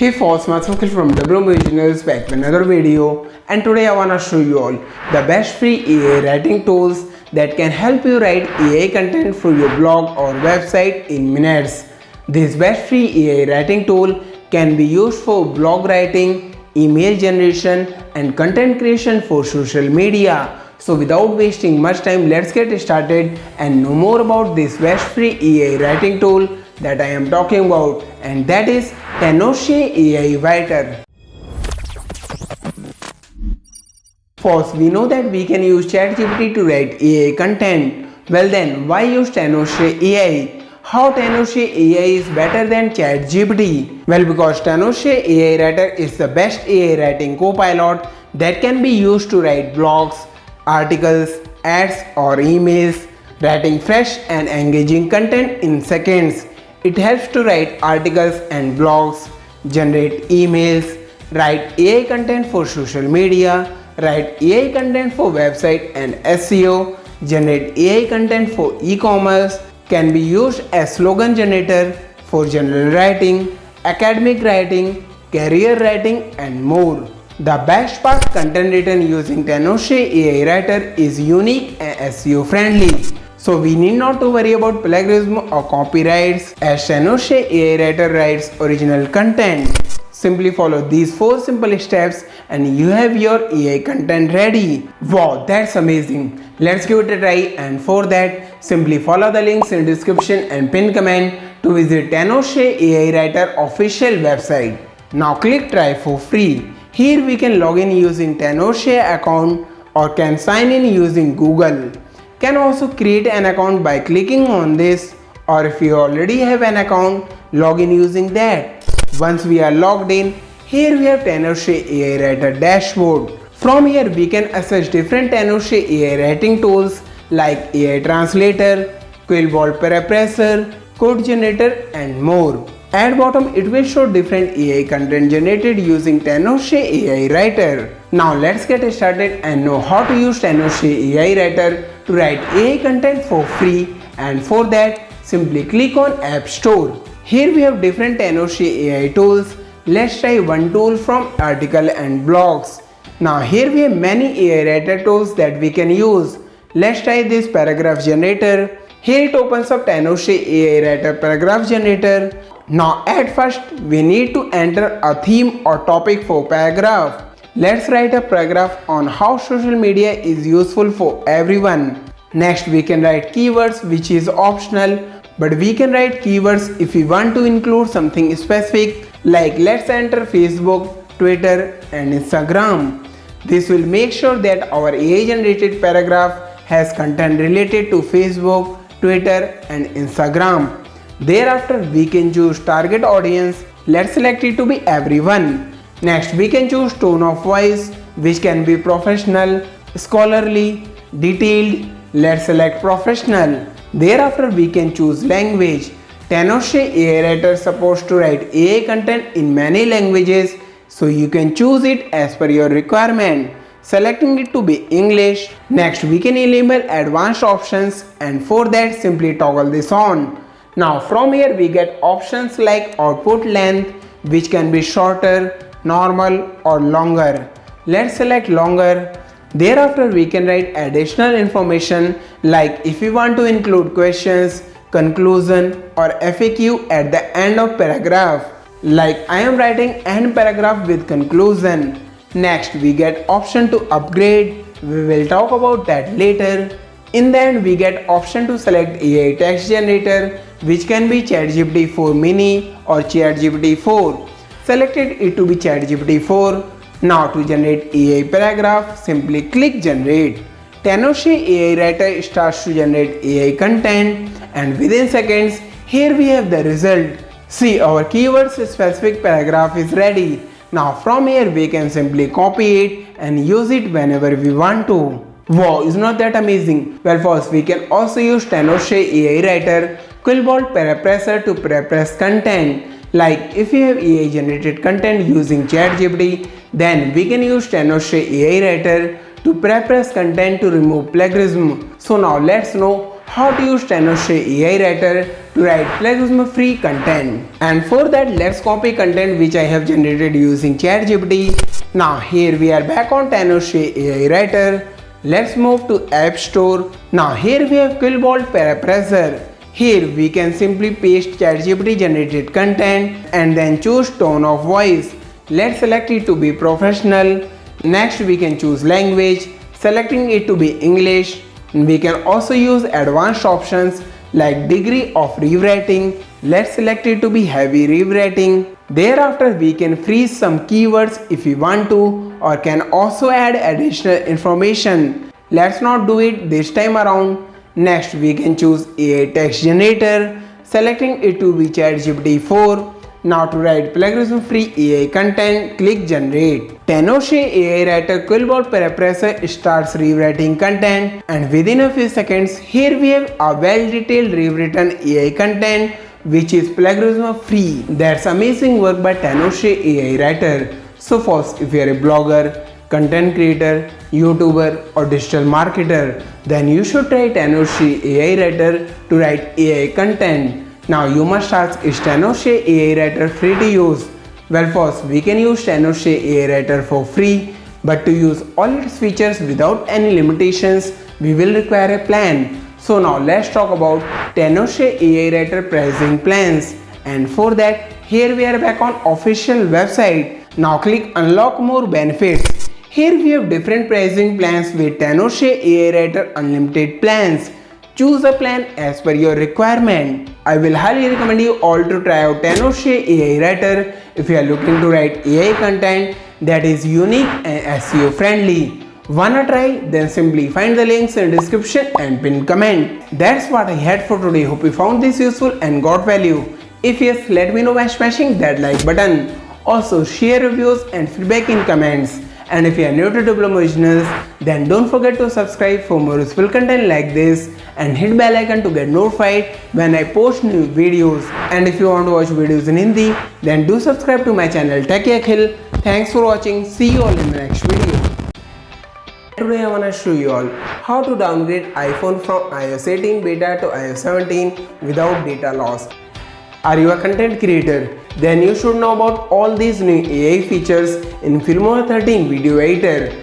Hey folks, myself from W Originals back with another video, and today I wanna show you all the best free AI writing tools that can help you write AI content for your blog or website in minutes. This best free AI writing tool can be used for blog writing, email generation and content creation for social media. So without wasting much time, let's get started and know more about this best free AI writing tool that I am talking about, and that is Tenorshare AI Writer. First, we know that we can use ChatGPT to write AI content. Well then, why use Tenorshare AI? How Tenorshare AI is better than ChatGPT? Well, because Tenorshare AI Writer is the best AI writing copilot that can be used to write blogs, articles, ads or emails, writing fresh and engaging content in seconds. It helps to write articles and blogs, generate emails, write AI content for social media, write AI content for website and SEO, generate AI content for e-commerce, can be used as slogan generator for general writing, academic writing, career writing and more. The best part, content written using Tenorshare AI Writer is unique and SEO friendly. So we need not to worry about plagiarism or copyrights as Tenorshare AI Writer writes original content. Simply follow these 4 simple steps and you have your AI content ready. Wow, that's amazing. Let's give it a try, and for that simply follow the links in description and pin comment to visit Tenorshare AI Writer official website. Now click try for free. Here we can log in using Tenorshare account or can sign in using Google. Can also create an account by clicking on this, or if you already have an account, log in using that. Once we are logged in, here we have Tenorshare AI Writer dashboard. From here we can access different Tenorshare AI writing tools like AI Translator, QuillBot Paraphraser, Code Generator and more. At bottom it will show different AI content generated using Tenorshare AI Writer. Now let's get started and know how to use Tenorshare AI Writer to write AI content for free, and for that simply click on App Store. Here we have different Tenorshare AI tools. Let's try one tool from article and blogs. Now here we have many AI writer tools that we can use. Let's try this paragraph generator. Here it opens up Tenorshare AI Writer paragraph generator. Now at first we need to enter a theme or topic for paragraph. Let's write a paragraph on how social media is useful for everyone. Next we can write keywords, which is optional, but we can write keywords if we want to include something specific, like let's enter Facebook, Twitter and Instagram. This will make sure that our AI generated paragraph has content related to Facebook, Twitter and Instagram. Thereafter we can choose target audience. Let's select it to be everyone. Next we can choose tone of voice, which can be professional, scholarly, detailed. Let's select professional. Thereafter we can choose language. Tenorshare AI Writer supports to write AI content in many languages, so you can choose it as per your requirement, selecting it to be English. Next we can enable advanced options, and for that simply toggle this on. Now from here we get options like output length, which can be shorter, normal or longer. Let's select longer. Thereafter we can write additional information, like if we want to include questions, conclusion or FAQ at the end of paragraph, like I am writing end paragraph with conclusion. Next we get option to upgrade. We will talk about that later. In the end we get option to select AI text generator, which can be ChatGPT 4 mini or ChatGPT 4. Selected it to be ChatGPT 4. Now to generate AI paragraph, simply click generate. Tenorshare AI Writer starts to generate AI content, and within seconds here we have the result. See, our keywords specific paragraph is ready. Now from here we can simply copy it and use it whenever we want to. Wow, is not that amazing? Well first we can also use Tenorshare AI Writer QuillBot Paraphraser to paraphrase content. Like if you have AI generated content using ChatGPT, then we can use Tenorshare AI Writer to paraphrase content to remove plagiarism. So now let's know how to use Tenorshare AI Writer to write plagiarism free content. And for that, let's copy content which I have generated using ChatGPT. Now here we are back on Tenorshare AI Writer. Let's move to App Store. Now here we have QuillBot Paraphraser. Here we can simply paste ChatGPT generated content and then choose tone of voice. Let's select it to be professional. Next we can choose language, selecting it to be English. We can also use advanced options like degree of rewriting. Let's select it to be heavy rewriting. Thereafter we can freeze some keywords if we want to, or can also add additional information. Let's not do it this time around. Next we can choose AI text generator, selecting it to be ChatGPT 4. Now to write plagiarism free AI content, click generate. Tenorshare AI Writer QuillBot Paraphraser starts rewriting content, and within a few seconds here we have a well detailed rewritten AI content which is plagiarism free. That's amazing work by Tenorshare AI Writer. So first, if you are a blogger, content creator, YouTuber or digital marketer, then you should try Tenorshare AI Writer to write AI content. Now you must ask, is Tenorshare AI Writer free to use? Well, first we can use Tenorshare AI Writer for free, but to use all its features without any limitations, we will require a plan. So now let's talk about Tenorshare AI Writer pricing plans. And for that, here we are back on official website. Now click unlock more benefits. Here we have different pricing plans with Tenorshare AI Writer unlimited plans. Choose a plan as per your requirement. I will highly recommend you all to try out Tenorshare AI Writer if you are looking to write AI content that is unique and SEO friendly. Wanna try? Then simply find the links in the description and pin comment. That's what I had for today. Hope you found this useful and got value. If yes, let me know by smashing that like button. Also share reviews and feedback in comments. And if you are new to Diploma Originals, then don't forget to subscribe for more useful content like this and hit bell icon to get notified when I post new videos. And if you want to watch videos in Hindi, then do subscribe to my channel Techie Akhil. Thanks for watching. See you all in the next video. Today I want to show you all how to downgrade iPhone from iOS 18 beta to iOS 17 without data loss. Are you a content creator? Then you should know about all these new AI features in Filmora 13 video editor.